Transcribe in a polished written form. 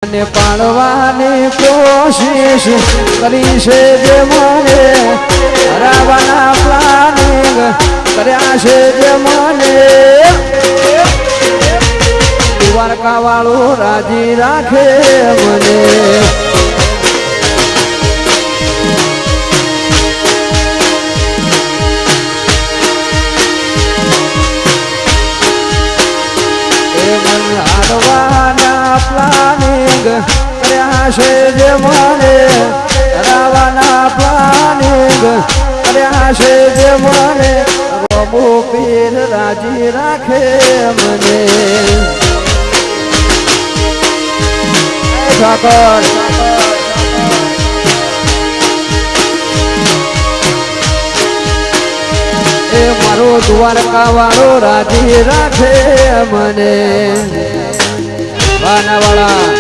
મને પાડવાની કોશિશ કરી છે જે મને હરાવવાના પ્લાનિંગ કર્યા છે જે મને દ્વારકા વાળો રાજી રાખે મને હારવાના પ્લાનિંગ કર્યા છે જે મને હરાવવાના પ્લાનિંગ કર્યા છે જે મને પ્રભુ પીર રાજી રાખે મને ઠાકોર એ મારો દ્વારકા વાળો રાજી રાખે મને વાના વાળા